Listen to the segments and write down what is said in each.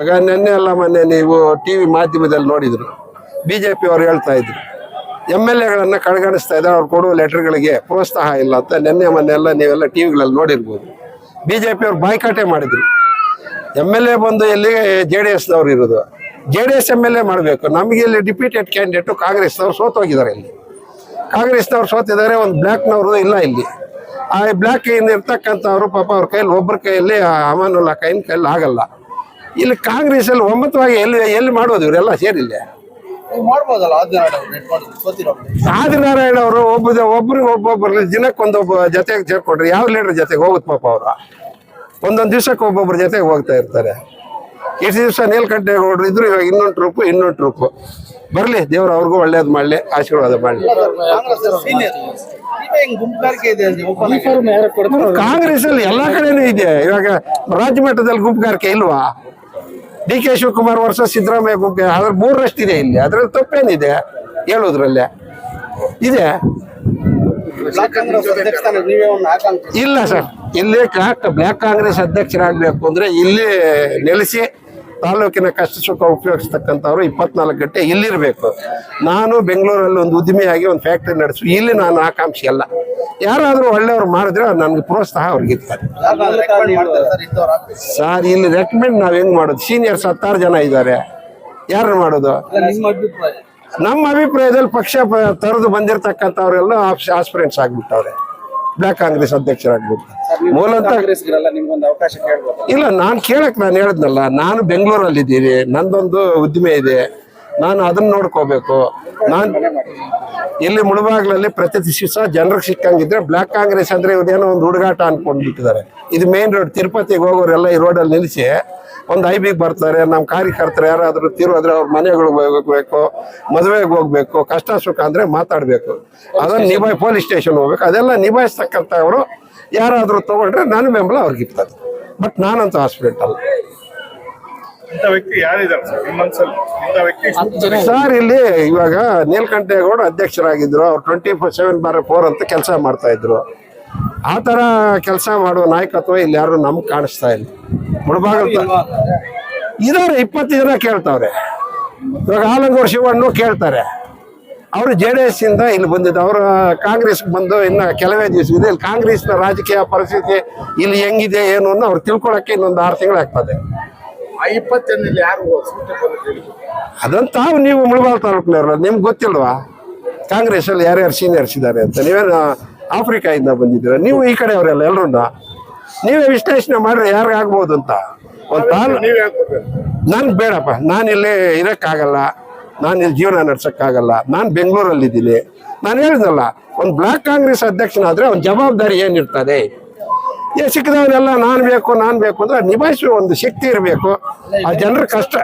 ಆಗ ನಿನ್ನೆ ಅಲ್ಲ ಮೊನ್ನೆ ನೀವು ಟಿವಿ ಮಾಧ್ಯಮದಲ್ಲಿ ನೋಡಿದ್ರು, ಬಿಜೆಪಿ ಅವರು ಹೇಳ್ತಾ ಇದ್ರು MLA ಕಡೆಗಣಿಸ್ತಾ ಇದ್ದಾರೆ, ಅವ್ರು ಕೊಡುವ ಲೆಟರ್ಗಳಿಗೆ ಪ್ರೋತ್ಸಾಹ ಇಲ್ಲ ಅಂತ. ನಿನ್ನೆ ಮೊನ್ನೆ ಎಲ್ಲ ನೀವೆಲ್ಲ ಟಿವಿಗಳಲ್ಲಿ ನೋಡಿರ್ಬೋದು. ಬಿಜೆಪಿ ಅವ್ರು ಬಾಯ್ಕಾಟೆ ಮಾಡಿದ್ರು. MLA ಬಂದು ಎಲ್ಲಿ JDSನವ್ರು ಇರೋದು, JDS MLA ಮಾಡಬೇಕು. ನಮಗೆ ಇಲ್ಲಿ ಡಿಪ್ಯೂಟೆಡ್ ಕ್ಯಾಂಡಿಡೇಟು ಕಾಂಗ್ರೆಸ್ನವ್ರು ಸೋತೋಗಿದ್ದಾರೆ. ಇಲ್ಲಿ ಕಾಂಗ್ರೆಸ್ನವ್ರು ಸೋತಿದ್ದಾರೆ, ಒಂದು ಬ್ಲ್ಯಾಕ್ನವರು ಇಲ್ಲ ಇಲ್ಲಿ. ಆ ಬ್ಲ್ಯಾಕ್ ಇರ್ತಕ್ಕಂಥವ್ರು ಪಾಪ ಅವ್ರ ಕೈಯಲ್ಲಿ ಒಬ್ಬರ ಕೈಯಲ್ಲಿ ಅಮಾನುಲ್ಲಾ ಕೈಯಲ್ಲಿ ಆಗಲ್ಲ. ಇಲ್ಲಿ ಕಾಂಗ್ರೆಸ್ಸಲ್ಲಿ ಒಮ್ಮತವಾಗಿ ಎಲ್ಲಿ ಮಾಡೋದು ಇವರೆಲ್ಲ ಸೇರಿಲ್ಲ. ಆದಿನಾರಾಯಣ ಅವರು ಒಬ್ಬೊಬ್ಬರು ದಿನಕ್ಕೊಂದೊಬ್ಬ ಜೊತೆಗೆ ಸೇರ್ಕೊಂಡ್ರೆ ಯಾವ ಲೀಡರ್ ಜೊತೆಗೆ ಹೋಗುತ್ತೆ ಪಾಪ ಅವರು. ಒಂದೊಂದು ದಿವ್ಸಕ್ಕೆ ಒಬ್ಬೊಬ್ಬರ ಜೊತೆಗೆ ಹೋಗ್ತಾ ಇರ್ತಾರೆ. ಎಷ್ಟು ದಿವಸ ನೀಲಕಂಠೇಗೌಡರು ಇದ್ರು, ಇವಾಗ ಇನ್ನೊಂದು ಟ್ರೂಪು ಬರಲಿ. ದೇವ್ರು ಅವ್ರಿಗೂ ಒಳ್ಳೇದು ಮಾಡಲಿ, ಆಶೀರ್ವಾದ ಮಾಡಲಿ. ಕಾಂಗ್ರೆಸ್ ಅಲ್ಲಿ ಎಲ್ಲಾ ಕಡೆನೂ ಇದೆ. ಇವಾಗ ರಾಜ್ಯ ಮಟ್ಟದಲ್ಲಿ ಗುಂಪುಗಾರಿಕೆ ಇಲ್ವಾ? DK ಶಿವಕುಮಾರ್ ವರ್ಷ ಸಿದ್ದರಾಮಯ್ಯ ಗುಂಪು ಅದ್ರ 3ರಷ್ಟಿದೆ ಇಲ್ಲಿ. ಅದ್ರಲ್ಲಿ ತಪ್ಪೇನಿದೆ ಹೇಳೋದ್ರಲ್ಲೇ ಇದೆ? ಇಲ್ಲ ಸರ್, ಇಲ್ಲಿ ಬ್ಲ್ಯಾಕ್ ಕಾಂಗ್ರೆಸ್ ಅಧ್ಯಕ್ಷರಾಗಬೇಕು ಅಂದ್ರೆ ಇಲ್ಲಿ ನೆಲೆಸಿ ತಾಲೂಕಿನ ಕಷ್ಟ ಸುಖ ಉಪಯೋಗಿಸ್ತಕ್ಕಂಥವ್ರು 24 ಗಂಟೆ ಇಲ್ಲಿರ್ಬೇಕು. ನಾನು ಬೆಂಗಳೂರಲ್ಲಿ ಒಂದು ಉದ್ಯಮಿಯಾಗಿ ಒಂದು ಫ್ಯಾಕ್ಟ್ರಿ ನಡೆಸಿ ಇಲ್ಲಿ ನಾನು ಆಕಾಂಕ್ಷಿ ಅಲ್ಲ. ಯಾರಾದರೂ ಒಳ್ಳೆಯವ್ರು ಮಾಡಿದ್ರೆ ನನಗೆ ಪ್ರೋತ್ಸಾಹ ಅವ್ರಿಗೆ ಇರ್ತಾರೆ ಸರ್. ಇಲ್ಲಿ ರೆಕಮೆಂಡ್ ನಾವು ಹೆಂಗ್ ಮಾಡೋದು? ಸೀನಿಯರ್ಸ್ 16 ಜನ ಇದ್ದಾರೆ, ಯಾರು ಮಾಡೋದು? ನಮ್ಮ ಅಭಿಪ್ರಾಯದಲ್ಲಿ ಪಕ್ಷ ತರದು ಬಂದಿರತಕ್ಕಂಥವ್ರೆಲ್ಲ ಆಸ್ಪಿರೆಂಟ್ಸ್ ಆಗ್ಬಿಟ್ಟವ್ರೆ, ಬ್ಲ್ಯಾಕ್ ಕಾಂಗ್ರೆಸ್ ಅಧ್ಯಕ್ಷರಾಗ್ಬಿಟ್ಟು. ಮೂಲತಃ ಇಲ್ಲ, ನಾನು ಹೇಳಿದ್ನಲ್ಲ, ನಾನು ಬೆಂಗಳೂರಲ್ಲಿದ್ದೀನಿ, ನಂದೊಂದು ಉದ್ದಿಮೆ ಇದೆ, ನಾನು ಅದನ್ನ ನೋಡ್ಕೋಬೇಕು. ನಾನು ಇಲ್ಲಿ ಮುಳಬಾಗ್ಲಲ್ಲಿ ಪ್ರತಿಷ್ಠಿಸ ಜನರಿಗೆ ಸಿಕ್ಕಂಗಿದ್ರೆ ಬ್ಲ್ಯಾಕ್ ಕಾಂಗ್ರೆಸ್ ಅಂದ್ರೆ ಇವ್ರೇನೋ ಒಂದು ಹುಡುಗಾಟ ಅನ್ಕೊಂಡ್ಬಿಟ್ಟಿದ್ದಾರೆ. ಇದು ಮೇನ್ ರೋಡ್, ತಿರುಪತಿಗೆ ಹೋಗೋರೆಲ್ಲ ಈ ರೋಡಲ್ಲಿ ನಿಲ್ಲಿಸಿ ಒಂದು IBಗೆ ಬರ್ತಾರೆ. ನಮ್ಮ ಕಾರ್ಯಕರ್ತರು ಯಾರಾದರೂ ತೀರೋದ್ರೆ ಅವ್ರ ಮನೆಗಳಿಗೆ ಹೋಗ್ಬೇಕು, ಮದುವೆಗೆ ಹೋಗ್ಬೇಕು, ಕಷ್ಟ ಸುಖ ಅಂದ್ರೆ ಮಾತಾಡ್ಬೇಕು, ಅದನ್ನ ಪೊಲೀಸ್ ಸ್ಟೇಷನ್ ಹೋಗ್ಬೇಕು. ಅದೆಲ್ಲ ನಿಭಾಯಿಸ್ತಕ್ಕಂಥವ್ರು ಯಾರಾದರೂ ತಗೊಂಡ್ರೆ ನಾನು ಬೆಂಬಲ ಅವ್ರಿಗೆ ಇರ್ತದೆ. ಬಟ್ ನಾನಂತೂ ಹಾಸ್ಪಿಟಲ್ ಅಲ್ಲ ಸರ್. ಇಲ್ಲಿ ಇವಾಗ ನೀಲಕಂಠೇಗೌಡ ಅಧ್ಯಕ್ಷರಾಗಿದ್ರು, ಅವ್ರು 24/7/4 ಅಂತ ಕೆಲಸ ಮಾಡ್ತಾ ಇದ್ರು. ಆ ತರ ಕೆಲಸ ಮಾಡುವ ನಾಯಕತ್ವ ಇಲ್ಲಿ ಯಾರು ನಮ್ಗೆ ಕಾಣಿಸ್ತಾ ಇಲ್ಲ. ಮುಳಬಾಗಲ್ ಇದಾರೆ 20 ಜನ ಕೇಳ್ತಾವ್ರೆ. ಇವಾಗ ಆಲಂಗೂರು ಶಿವಣ್ಣ ಕೇಳ್ತಾರೆ. ಅವರು JDS ಇಂದ ಇಲ್ಲಿ ಬಂದಿದ್ದು, ಅವರು ಕಾಂಗ್ರೆಸ್ ಬಂದು ಇನ್ನು ಕೆಲವೇ ದಿವಸ ಇದೆ. ಇಲ್ಲಿ ಕಾಂಗ್ರೆಸ್ನ ರಾಜಕೀಯ ಪರಿಸ್ಥಿತಿ ಇಲ್ಲಿ ಹೆಂಗಿದೆ ಏನು ಅನ್ನೋ ಅವ್ರು ತಿಳ್ಕೊಳಕ್ಕೆ ಇನ್ನೊಂದು 6 ತಿಂಗಳಾಗ್ತದೆ. ಅದಂತ ನೀವು ಮುಳಬಾಗಿಲು ತಾಲೂಕಿನವ್ರ, ನಿಮ್ಗೆ ಗೊತ್ತಿಲ್ವಾ ಕಾಂಗ್ರೆಸ್ ಅಲ್ಲಿ ಯಾರ್ಯಾರು ಸೀನಿಯರ್ಸ್ ಇದ್ದಾರೆ ಅಂತ? ನೀವೇನು ಆಫ್ರಿಕಾದಿಂದ ಬಂದಿದ್ದೀರ? ನೀವು ಈ ಕಡೆಯವರೆಲ್ಲ ಎಲ್ಲರನ್ನ ನೀವೇ ವಿಶ್ಲೇಷಣೆ ಮಾಡ್ರಿ ಯಾರಿಗಾಗ್ಬೋದು ಅಂತ. ಒಂದು ನನ್ಗೆ ಬೇಡಪ್ಪ, ನಾನಿಲ್ಲಿ ಇರೋಕ್ಕಾಗಲ್ಲ, ನಾನು ಇಲ್ಲಿ ಜೀವನ ನಡ್ಸೋಕ್ಕಾಗಲ್ಲ, ನಾನು ಬೆಂಗಳೂರಲ್ಲಿದ್ದೀನಿ. ನಾನು ಹೇಳಿದ್ನಲ್ಲ, ಒಂದು ಬ್ಲ್ಯಾಕ್ ಕಾಂಗ್ರೆಸ್ ಅಧ್ಯಕ್ಷನಾದ್ರೆ ಒಂದು ಜವಾಬ್ದಾರಿ ಏನಿರ್ತದೆ? ಸಿಕ್ಕಿದವರೆಲ್ಲ ನಾನು ಬೇಕು ಅಂದ್ರೆ ನಿಭಾಯಿಸುವ ಒಂದು ಶಕ್ತಿ ಇರಬೇಕು. ಆ ಜನರ ಕಷ್ಟ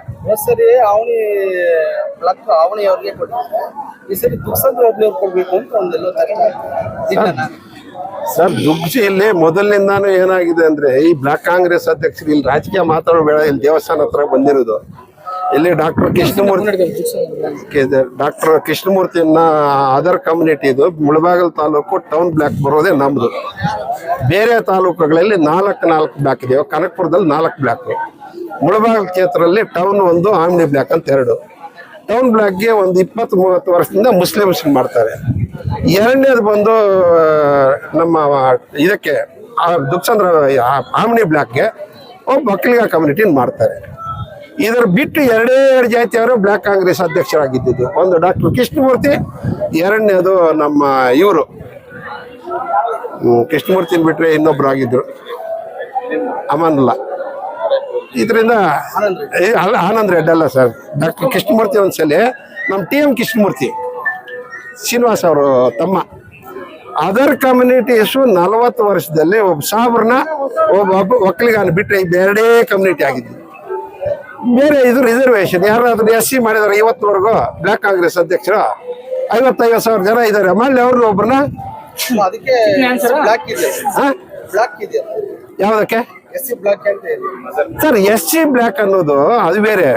ಸರ್. ದುಗ್ಸಿ ಇಲ್ಲಿ ಮೊದಲಿನಿಂದಾನು ಏನಾಗಿದೆ ಅಂದ್ರೆ, ಈ ಬ್ಲ್ಯಾಕ್ ಕಾಂಗ್ರೆಸ್ ಅಧ್ಯಕ್ಷರು ಇಲ್ಲಿ ರಾಜಕೀಯ ಮಾತಾಡೋ ಬೇಡ, ಇಲ್ಲಿ ದೇವಸ್ಥಾನ ಹತ್ರ ಬಂದಿರೋದು. ಇಲ್ಲಿ ಡಾಕ್ಟರ್ ಕೃಷ್ಣಮೂರ್ತಿಯನ್ನ ಅದರ್ ಕಮ್ಯುನಿಟಿ, ಇದು ಮುಳಬಾಗಿಲು ತಾಲೂಕು ಟೌನ್ ಬ್ಲಾಕ್ ಬರೋದೇ ನಮ್ದು. ಬೇರೆ ತಾಲೂಕುಗಳಲ್ಲಿ 4 ಬ್ಲಾಕ್ ಇದೆಯೋ, ಕನಕಪುರದಲ್ಲಿ 4 ಬ್ಲಾಕ್, ಮುಳಬಾಗಿಲು ಕ್ಷೇತ್ರದಲ್ಲಿ ಟೌನ್ 1, ಆಮ್ನಿ ಬ್ಲಾಕ್ ಅಂತ 2. ಟೌನ್ ಬ್ಲಾಕ್ಗೆ ಒಂದು 20-30 ವರ್ಷದಿಂದ ಮುಸ್ಲಿಮ್ಸ್ ಮಾಡ್ತಾರೆ. ಎರಡನೇದು ಬಂದು ನಮ್ಮ ಇದಕ್ಕೆ ದುಕ್ಸಂದ್ರ ಆಮ್ನಿ ಬ್ಲಾಕ್ಗೆ ಒಬ್ಬ ಒಕ್ಕಲಿಗ ಕಮ್ಯುನಿಟಿನ ಮಾಡ್ತಾರೆ. ಇದರ ಬಿಟ್ಟು 2 ಜಾತಿಯವರು ಬ್ಲ್ಯಾಕ್ ಕಾಂಗ್ರೆಸ್ ಅಧ್ಯಕ್ಷರಾಗಿದ್ದು. ಒಂದು ಡಾಕ್ಟರ್ ಕೃಷ್ಣಮೂರ್ತಿ, ಎರಡನೇದು ನಮ್ಮ ಇವರು ಕೃಷ್ಣಮೂರ್ತಿನ ಬಿಟ್ಟರೆ ಇನ್ನೊಬ್ರು ಆಗಿದ್ರು ಅಮಾನುಲ್ಲಾ. ಇದರಿಂದ ಆನಂದ್ ರೆಡ್ಡಿ ಅಲ್ಲ ಸರ್, ಡಾಕ್ಟರ್ ಕೃಷ್ಣಮೂರ್ತಿ ಒಂದ್ಸಲಿ ನಮ್ಮ TM ಕೃಷ್ಣಮೂರ್ತಿ ಶ್ರೀನಿವಾಸ್ ಅವರು ತಮ್ಮ. ಅದರ್ ಕಮ್ಯುನಿಟೀಸು 40 ವರ್ಷದಲ್ಲಿ ಒಬ್ಬ ಸಾಬ್ರನ್ನ ಒಬ್ಬ ಒಕ್ಕಲಿಗನ ಬಿಟ್ಟರೆ 2 ಕಮ್ಯುನಿಟಿ ಆಗಿದ್ದು. ಬೇರೆ ಇದು ರಿಸರ್ವೇಶನ್ ಯಾರಾದ್ರೂ SC ಮಾಡಿದಾರೆ ಇವತ್ತುವರೆಗೂ ಬ್ಲ್ಯಾಕ್ ಕಾಂಗ್ರೆಸ್ ಅಧ್ಯಕ್ಷರು 50,000 ಜನ ಇದ್ದಾರೆ. ಮಾಡಿ ಅವ್ರನ್ನ ಒಬ್ಬರನ್ನ ಯಾವ್ದಕ್ಕೆ ಸರ್ SC ಬ್ಲ್ಯಾಕ್ ಅನ್ನೋದು ಅದು ಬೇರೆ.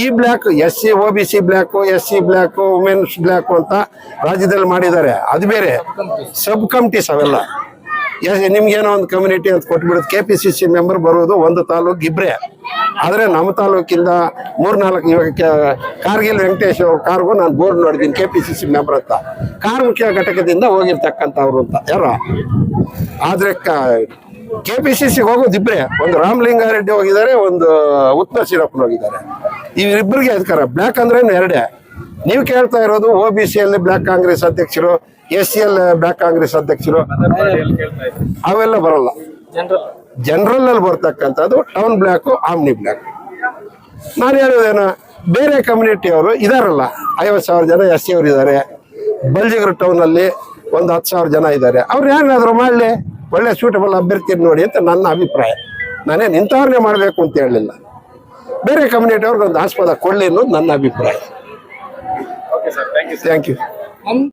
ಈ block SC OBC block, SC block, women's block ಅಂತ ರಾಜ್ಯದಲ್ಲಿ ಮಾಡಿದ್ದಾರೆ, ಅದು ಬೇರೆ. ಸಬ್ ಕಮಿಟೀಸ್ ಅವೆಲ್ಲ ನಿಮ್ಗೇನೋ ಒಂದು ಕಮ್ಯುನಿಟಿ ಅಂತ ಕೊಟ್ಬಿಡೋದು. KPCC ಮೆಂಬರ್ ಬರೋದು ಒಂದು ತಾಲೂಕು ಇಬ್ಬರೇ. ಆದರೆ ನಮ್ಮ ತಾಲೂಕಿಂದ 3-4 ಇವಾಗ ಕಾರ್ಗಿಲ್ ವೆಂಕಟೇಶ್ ಅವ್ರ ಕಾರ್ಗೂ ನಾನು ಬೋರ್ಡ್ ನೋಡಿದ್ದೀನಿ KPCC ಮೆಂಬರ್ ಅಂತ, ಕಾರ್ಮಿಕ ಘಟಕದಿಂದ ಹೋಗಿರ್ತಕ್ಕಂಥವ್ರು ಅಂತ ಯಾರೋ. ಆದರೆ KPCCಗೆ ಹೋಗೋದು ಇಬ್ಬರೇ, ಒಂದು ರಾಮಲಿಂಗಾರೆಡ್ಡಿ ಹೋಗಿದ್ದಾರೆ, ಒಂದು ಉತ್ತರ ಶ್ರೀರಪ್ಪನ ಹೋಗಿದ್ದಾರೆ. ಇವರಿಬ್ಬರಿಗೆ ಅಧಿಕಾರ. ಬ್ಲ್ಯಾಕ್ ಅಂದ್ರೆ ಎರಡೇ. ನೀವು ಕೇಳ್ತಾ ಇರೋದು OBCಯಲ್ಲಿ ಬ್ಲ್ಯಾಕ್ ಕಾಂಗ್ರೆಸ್ ಅಧ್ಯಕ್ಷರು, SCL ಬ್ಲ್ಯಾಕ್ ಕಾಂಗ್ರೆಸ್ ಅಧ್ಯಕ್ಷರು, ಅವೆಲ್ಲ ಬರಲ್ಲ. ಜನರಲ್ ಅಲ್ಲಿ ಬರ್ತಕ್ಕಂಥದ್ದು ಟೌನ್ ಬ್ಲ್ಯಾಕು, ಆಮ್ನಿ ಬ್ಲ್ಯಾಕ್. ನಾನು ಹೇಳೋದೇನು, ಬೇರೆ ಕಮ್ಯುನಿಟಿ ಅವರು ಇದಾರಲ್ಲ, 50,000 ಜನ SC ಅವರು ಇದ್ದಾರೆ. ಬಲ್ಜಿಗರ್ ಟೌನಲ್ಲಿ ಒಂದು 10,000 ಜನ ಇದ್ದಾರೆ. ಅವ್ರು ಯಾರಾದ್ರೂ ಮಾಡಲಿ, ಒಳ್ಳೆ ಸೂಟಬಲ್ ಅಭ್ಯರ್ಥಿ ನೋಡಿ ಅಂತ ನನ್ನ ಅಭಿಪ್ರಾಯ. ನಾನೇನು ಇಂಥವ್ರನ್ನೇ ಮಾಡಬೇಕು ಅಂತ ಹೇಳಲಿಲ್ಲ. ಬೇರೆ ಕಮ್ಯುನಿಟಿ ಅವ್ರಿಗೆ ಒಂದು ಆಸ್ಪದ ಕೊಡಲಿ ಅನ್ನೋದು ನನ್ನ ಅಭಿಪ್ರಾಯ. Thank you.